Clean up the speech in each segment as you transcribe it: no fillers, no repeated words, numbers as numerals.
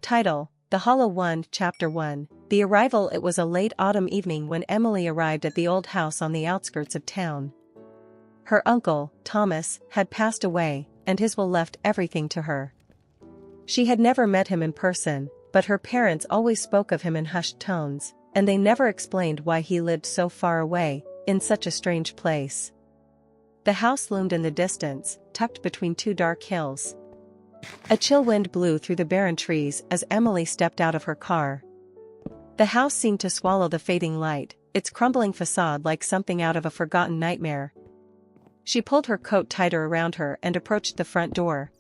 Title: The Hollow One. Chapter 1. The Arrival. It was a late autumn evening when Emily arrived at the old house on the outskirts of town. Her uncle, Thomas, had passed away, and his will left everything to her. She had never met him in person, but her parents always spoke of him in hushed tones, and they never explained why he lived so far away, in such a strange place. The house loomed in the distance, tucked between two dark hills. A chill wind blew through the barren trees as Emily stepped out of her car. The house seemed to swallow the fading light, its crumbling facade like something out of a forgotten nightmare. She pulled her coat tighter around her and approached the front door.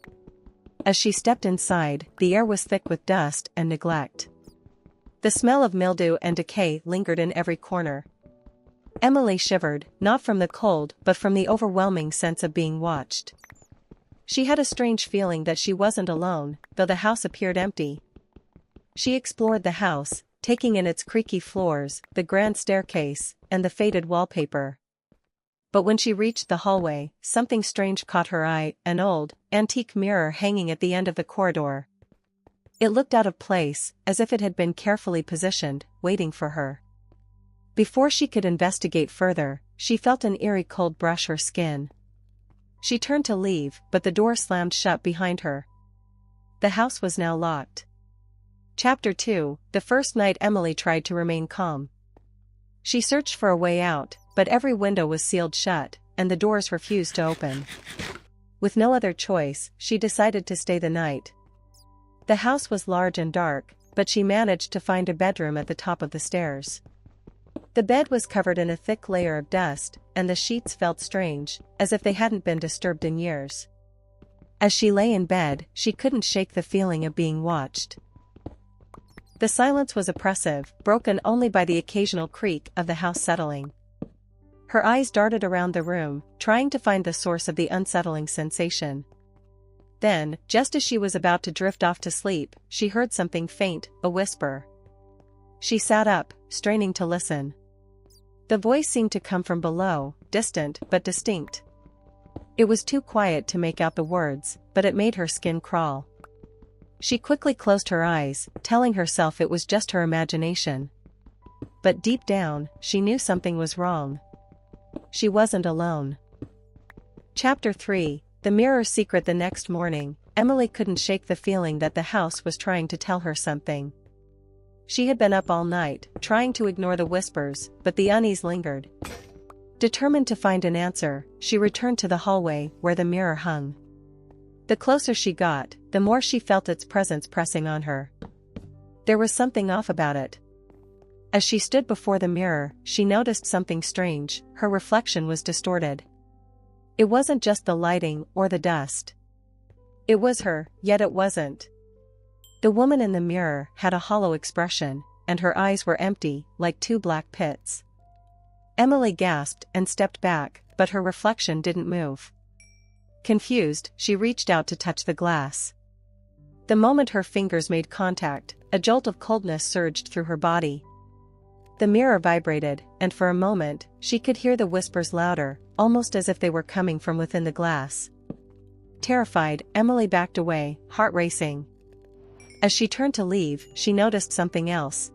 As she stepped inside, the air was thick with dust and neglect. The smell of mildew and decay lingered in every corner. Emily shivered, not from the cold but from the overwhelming sense of being watched. She had a strange feeling that she wasn't alone, though the house appeared empty. She explored the house, taking in its creaky floors, the grand staircase, and the faded wallpaper. But when she reached the hallway, something strange caught her eye: an old, antique mirror hanging at the end of the corridor. It looked out of place, as if it had been carefully positioned, waiting for her. Before she could investigate further, she felt an eerie cold brush her skin. She turned to leave, but the door slammed shut behind her. The house was now locked. Chapter 2. The first night Emily tried to remain calm. She searched for a way out, but every window was sealed shut, and the doors refused to open. With no other choice, she decided to stay the night. The house was large and dark, but she managed to find a bedroom at the top of the stairs. The bed was covered in a thick layer of dust, and the sheets felt strange, as if they hadn't been disturbed in years. As she lay in bed, she couldn't shake the feeling of being watched. The silence was oppressive, broken only by the occasional creak of the house settling. Her eyes darted around the room, trying to find the source of the unsettling sensation. Then, just as she was about to drift off to sleep, she heard something faint, a whisper. She sat up, straining to listen. The voice seemed to come from below, distant but distinct. It was too quiet to make out the words, but it made her skin crawl. She quickly closed her eyes, telling herself it was just her imagination. But deep down, she knew something was wrong. She wasn't alone. Chapter 3. The Mirror's Secret. The next morning, Emily couldn't shake the feeling that the house was trying to tell her something. She had been up all night, trying to ignore the whispers, but the unease lingered. Determined to find an answer, she returned to the hallway where the mirror hung. The closer she got, the more she felt its presence pressing on her. There was something off about it. As she stood before the mirror, she noticed something strange: her reflection was distorted. It wasn't just the lighting or the dust. It was her, yet it wasn't. The woman in the mirror had a hollow expression, and her eyes were empty, like two black pits. Emily gasped and stepped back, but her reflection didn't move. Confused, she reached out to touch the glass. The moment her fingers made contact, a jolt of coldness surged through her body. The mirror vibrated, and for a moment, she could hear the whispers louder, almost as if they were coming from within the glass. Terrified, Emily backed away, heart racing. As she turned to leave, she noticed something else.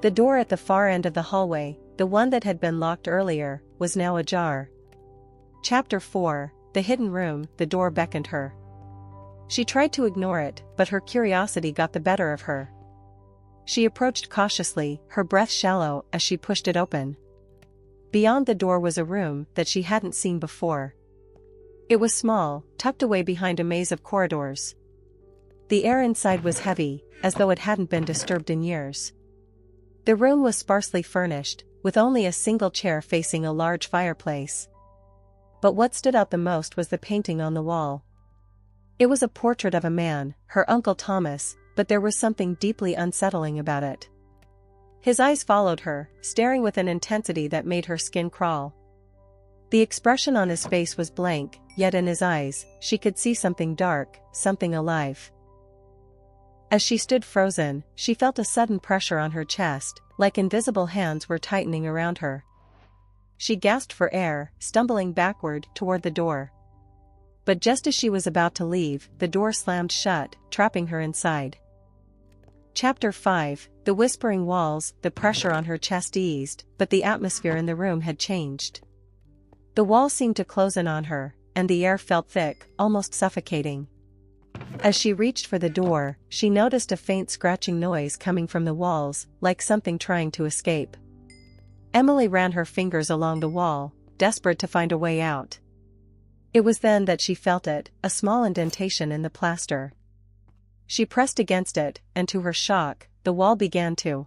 The door at the far end of the hallway, the one that had been locked earlier, was now ajar. Chapter 4. The Hidden Room. The door beckoned her. She tried to ignore it, but her curiosity got the better of her. She approached cautiously, her breath shallow as she pushed it open. Beyond the door was a room that she hadn't seen before. It was small, tucked away behind a maze of corridors. The air inside was heavy, as though it hadn't been disturbed in years. The room was sparsely furnished, with only a single chair facing a large fireplace. But what stood out the most was the painting on the wall. It was a portrait of a man, her Uncle Thomas, but there was something deeply unsettling about it. His eyes followed her, staring with an intensity that made her skin crawl. The expression on his face was blank, yet in his eyes, she could see something dark, something alive. As she stood frozen, she felt a sudden pressure on her chest, like invisible hands were tightening around her. She gasped for air, stumbling backward toward the door. But just as she was about to leave, the door slammed shut, trapping her inside. Chapter 5. The whispering walls. The pressure on her chest eased, but the atmosphere in the room had changed. The wall seemed to close in on her, and the air felt thick, almost suffocating. As she reached for the door, she noticed a faint scratching noise coming from the walls, like something trying to escape. Emily ran her fingers along the wall, desperate to find a way out. It was then that she felt it, a small indentation in the plaster. She pressed against it, and to her shock, the wall began to